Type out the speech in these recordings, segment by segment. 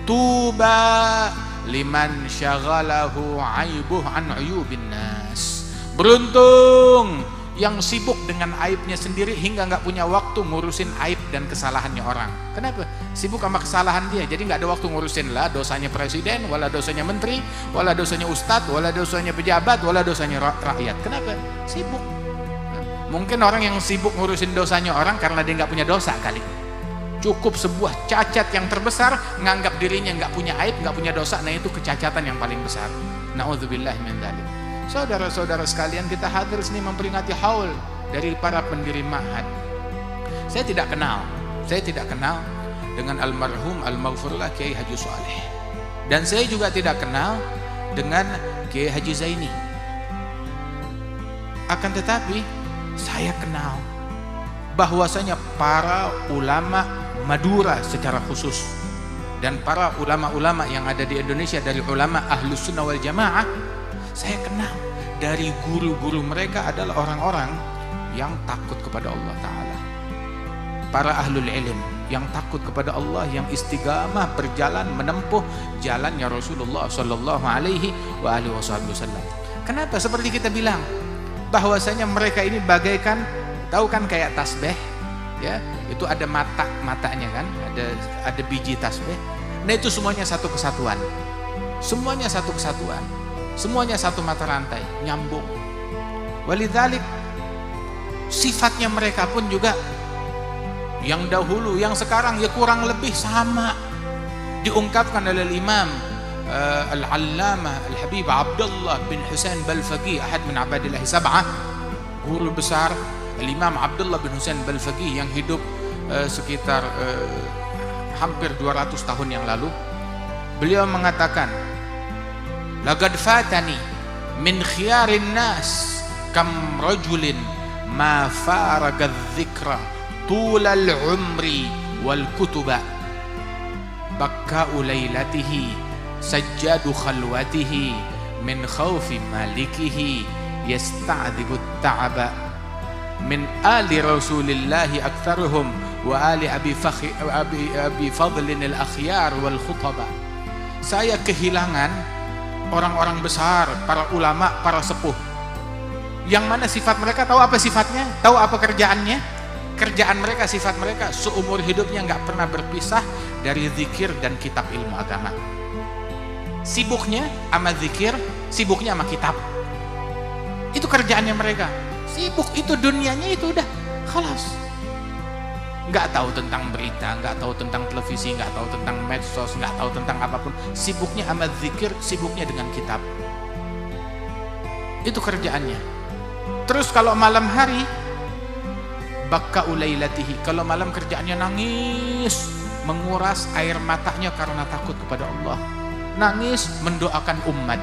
Tuba liman syaghalahu aibuh an uyubin nas. Beruntung yang sibuk dengan aibnya sendiri hingga nggak punya waktu ngurusin aib dan kesalahannya orang. Kenapa? Sibuk sama kesalahan dia, jadi nggak ada waktu ngurusin lah dosanya presiden, wala dosanya menteri, wala dosanya ustadz, wala dosanya pejabat, wala dosanya rakyat. Kenapa? Sibuk. Mungkin orang yang sibuk ngurusin dosanya orang karena dia nggak punya dosa kali. Cukup sebuah cacat yang terbesar, nganggap dirinya nggak punya aib, nggak punya dosa, nah itu kecacatan yang paling besar. Na'udzubillah min dzalik. Saudara-saudara sekalian, kita hadir sini memperingati haul dari para pendiri ma'had. Saya tidak kenal dengan almarhum al-maghfurlah Kiai Haji Saleh, dan saya juga tidak kenal dengan Kiai Haji Zaini. Akan tetapi saya kenal bahwasanya para ulama Madura secara khusus dan para ulama-ulama yang ada di Indonesia dari ulama Ahlus Sunnah wal Jamaah, saya kenal dari guru-guru mereka adalah orang-orang yang takut kepada Allah Ta'ala, para ahlul ilm yang takut kepada Allah, yang istiqamah berjalan menempuh jalannya Rasulullah Sallallahu Alaihi Wasallam. Kenapa? Seperti kita bilang bahwasanya mereka ini bagaikan, tahu kan kayak tasbih ya, itu ada matanya kan, ada biji tasbih. Nah itu semuanya satu kesatuan, semuanya satu kesatuan, semuanya satu mata rantai, nyambung. Walidzalik sifatnya mereka pun juga yang dahulu, yang sekarang ya kurang lebih sama. Diungkapkan oleh Imam Al-Allamah Al-Habib Abdullah bin Husain Balfaqih, ahad min abadillah sab'ah, guru besar Imam Abdullah bin Husain Balfaqih yang hidup sekitar hampir 200 tahun yang lalu. Beliau mengatakan, laqad fatani min khiyarin nas kam rajulin ma faraga dzikra tulal umri wal kutuba bakka'u lailatihi sajjadu khalwatihi min khawfi malikihi yasta'dhibu ta'aba min ali rasulillahi aktsaruhum wa ali abi fadlin al-akhyar wal khutaba. Saya kehilangan orang-orang besar, para ulama, para sepuh, yang mana sifat mereka, tahu apa sifatnya, tahu apa kerjaannya, kerjaan mereka, sifat mereka seumur hidupnya nggak pernah berpisah dari zikir dan kitab ilmu agama. Sibuknya sama zikir, sibuknya sama kitab, itu kerjaannya mereka. Sibuk itu dunianya itu udah khalas, nggak tahu tentang berita, nggak tahu tentang televisi, nggak tahu tentang medsos, nggak tahu tentang apapun. Sibuknya sama zikir, sibuknya dengan kitab, itu kerjaannya. Terus kalau malam hari bakka'u lailatihi, kalau malam kerjaannya nangis, menguras air matanya karena takut kepada Allah, nangis mendoakan umat.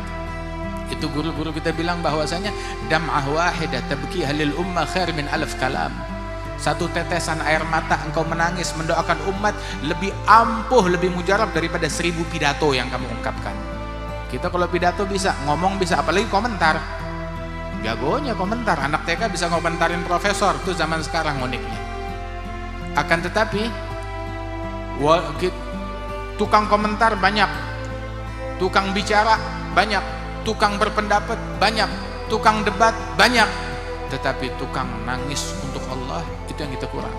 Itu guru-guru kita bilang bahwasanya dam'ah wahidah tabki halil ummah khair min alaf kalam. Satu tetesan air mata engkau menangis mendoakan umat lebih ampuh, lebih mujarab daripada 1000 pidato yang kamu ungkapkan. Kita kalau pidato bisa, ngomong bisa, apalagi komentar. Jagonya komentar, anak TK bisa ngomentarin profesor, itu zaman sekarang uniknya. Akan tetapi tukang komentar banyak, tukang bicara banyak, tukang berpendapat banyak, tukang debat banyak, tetapi tukang nangis untuk Allah itu yang kita kurang.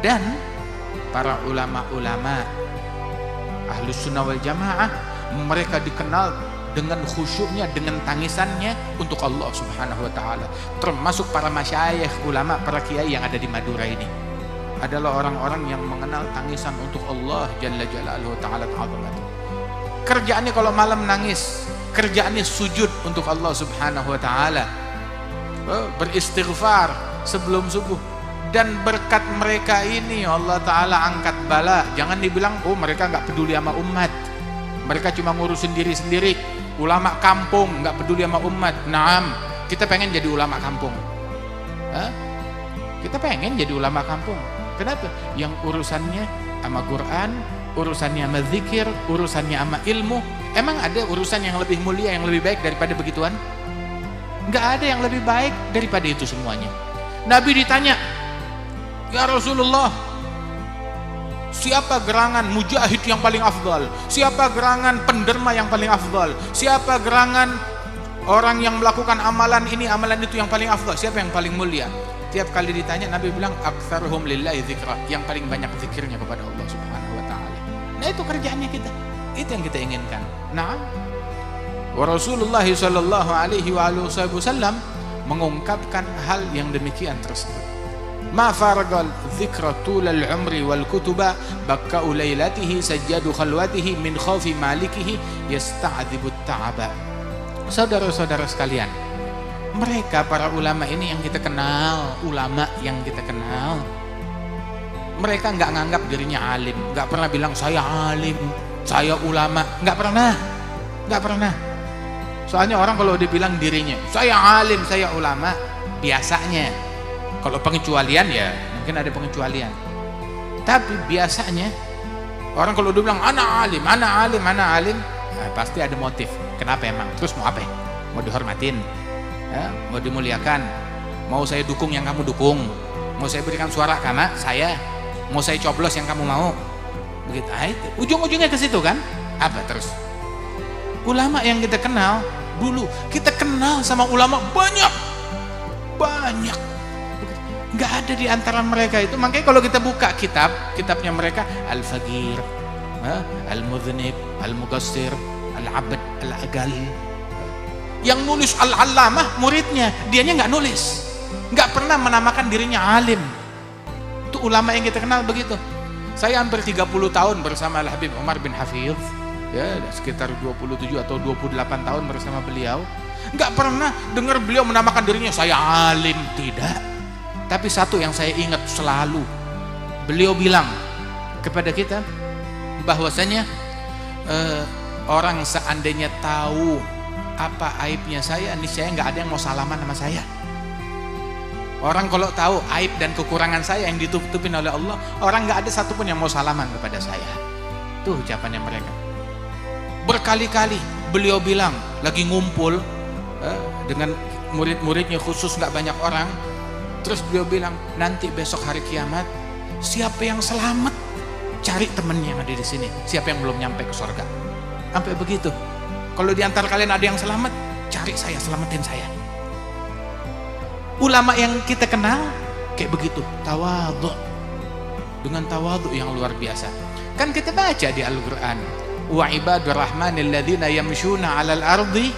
Dan para ulama-ulama Ahlus Sunnah wal Jamaah, mereka dikenal dengan khusyuknya, dengan tangisannya untuk Allah Subhanahu wa Ta'ala. Termasuk para masyayikh, ulama, para kiai yang ada di Madura ini adalah orang-orang yang mengenal tangisan untuk Allah Jalla Jalaluhu Ta'ala Ta'azamatuh. Kerjaannya kalau malam nangis, kerjaannya sujud untuk Allah Subhanahu wa Ta'ala, beristighfar sebelum subuh. Dan berkat mereka ini Allah Ta'ala angkat bala. Jangan dibilang oh mereka nggak peduli sama umat, mereka cuma ngurusin diri sendiri. Ulama kampung nggak peduli sama umat. Naam, kita pengen jadi ulama kampung. Kita pengen jadi ulama kampung. Kenapa? Yang urusannya sama Quran, urusannya sama zikir, urusannya sama ilmu. Emang ada urusan yang lebih mulia, yang lebih baik daripada begituan? Nggak ada yang lebih baik daripada itu semuanya. Nabi ditanya, ya Rasulullah, Siapa gerangan mujahid yang paling afdal? Siapa gerangan penderma yang paling afdal? Siapa gerangan orang yang melakukan amalan ini, amalan itu yang paling afdal? Siapa yang paling mulia? Tiap kali ditanya, Nabi bilang aktsaruhum lillahi dzikra, yang paling banyak zikirnya kepada Allah Subhanahu wa taala. Nah, itu kerjaannya kita. Itu yang kita inginkan. Nah, wa Rasulullah sallallahu alaihi wasallam mengungkapkan hal yang demikian tersebut. Ma faragal dzikra tulal umri wal kutuba bakka'u lailatihi sajjadu khalwatihi min khaufi malikihi yasta'dzibu ta'aba. Saudara-saudara sekalian, mereka para ulama ini yang kita kenal, mereka nggak nganggap dirinya alim, nggak pernah bilang saya alim, saya ulama, nggak pernah. Soalnya orang kalau dibilang dirinya saya alim, saya ulama, biasanya kalau pengecualian ya mungkin ada pengecualian, tapi biasanya orang kalau dibilang anak alim, nah, pasti ada motif. Kenapa emang? Terus mau apa ya? Mau dihormatin ya, mau dimuliakan, mau saya dukung yang kamu dukung, mau saya berikan suara karena saya, mau saya coblos yang kamu mau, begitu. Ujung-ujungnya ke situ kan? Apa terus? Ulama yang kita kenal dulu, kita kenal sama ulama banyak, nggak ada di antara mereka itu. Makanya kalau kita buka kitabnya mereka, Al-Faqir, Al-Mudhnib, Al-Muqassir, Al-Abd, Al-Agal. Yang nulis Al-Allamah muridnya, dianya nggak nulis, nggak pernah menamakan dirinya alim. Itu ulama yang kita kenal begitu. Saya hampir 30 tahun bersama Al-Habib Umar bin Hafidh, ya sekitar 27 atau 28 tahun bersama beliau, nggak pernah dengar beliau menamakan dirinya saya alim, tidak. Tapi satu yang saya ingat selalu, beliau bilang kepada kita bahwasanya orang seandainya tahu apa aibnya saya, niscaya nggak ada yang mau salaman sama saya. Orang kalau tahu aib dan kekurangan saya yang ditutupin oleh Allah, orang nggak ada satupun yang mau salaman kepada saya. Tuh ucapannya mereka. Berkali-kali beliau bilang lagi ngumpul dengan murid-muridnya, khusus nggak banyak orang. Terus beliau bilang, nanti besok hari kiamat, siapa yang selamat, cari temennya yang ada di sini. Siapa yang belum nyampe ke surga. Sampai begitu. Kalau di antara kalian ada yang selamat, cari saya, selamatin saya. Ulama yang kita kenal kayak begitu, tawadhu, dengan tawadhu yang luar biasa. Kan kita baca di Al-Quran, wa ibadur rahmanil ladzina yamshuna 'alal ardi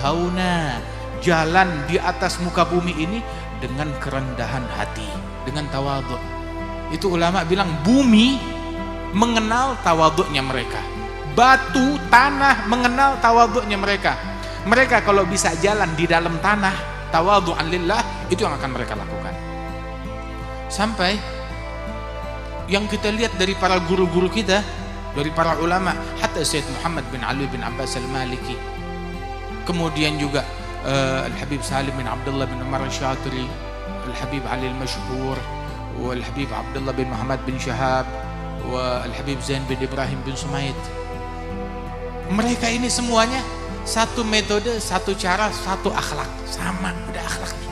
hauna, jalan di atas muka bumi ini dengan kerendahan hati, dengan tawadhu. Itu ulama bilang bumi mengenal tawadhunya mereka, batu, tanah mengenal tawadhunya mereka. Mereka kalau bisa jalan di dalam tanah tawadhu'an lillah, itu yang akan mereka lakukan. Sampai yang kita lihat dari para guru-guru kita, dari para ulama, hatta Syed Muhammad bin Ali bin Abbas al-Maliki, kemudian juga Al-Habib Salim bin Abdullah bin Umar al-Shatiri, Al-Habib Ali al-Mashhur, Al-Habib Abdullah bin Muhammad bin Shahab, Al-Habib Zain bin Ibrahim bin Sumaid. Mereka ini semuanya satu metode, satu cara, satu akhlak, sama, udah akhlaknya.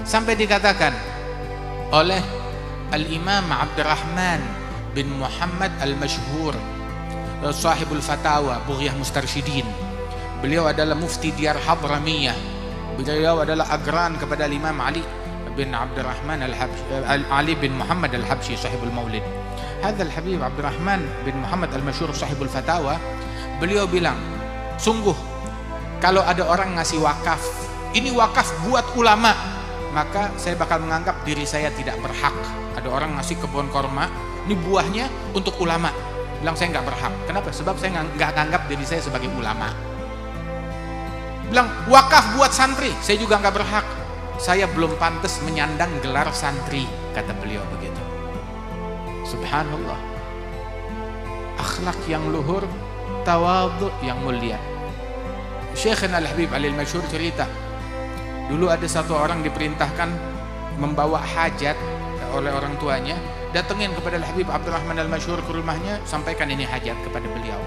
Sampai dikatakan oleh Al-Imam Abdurrahman bin Muhammad al-Mashhur, sahibul fatawa, Bughyah Mustarsyidin. Beliau adalah mufti Diyar Hadramiyah. Beliau adalah agran kepada Imam Ali bin Abdurrahman Ali bin Muhammad al-Habsyi, sahibul Maulid. Hadzal Habib Abdurrahman bin Muhammad al-Mashhur, sahibul fatawa, beliau bilang, sungguh kalau ada orang ngasih wakaf, ini wakaf buat ulama, maka saya bakal menganggap diri saya tidak berhak. Ada orang ngasih kebun korma, ini buahnya untuk ulama, bilang saya nggak berhak. Kenapa? Sebab saya nggak nganggap diri saya sebagai ulama. Bilang wakaf buat santri, saya juga nggak berhak, saya belum pantas menyandang gelar santri, kata beliau begitu. Subhanallah, akhlak yang luhur, tawadhu yang mulia. Syekhna Al-Habib Ali al-Mashhur cerita, dulu ada satu orang diperintahkan membawa hajat oleh orang tuanya, datengin kepada Al-Habib Abdurrahman al-Mashhur ke rumahnya, sampaikan ini hajat kepada beliau.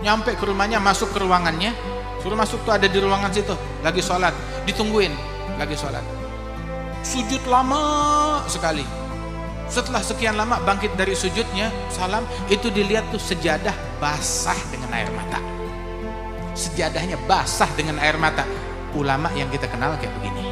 Nyampe ke rumahnya, masuk ke ruangannya, suruh masuk tuh, ada di ruangan situ, lagi sholat, ditungguin, lagi sholat, sujud lama sekali. Setelah sekian lama bangkit dari sujudnya, salam, itu dilihat tuh sejadah basah dengan air mata. Sejadahnya basah dengan air mata. Ulama yang kita kenal kayak begini.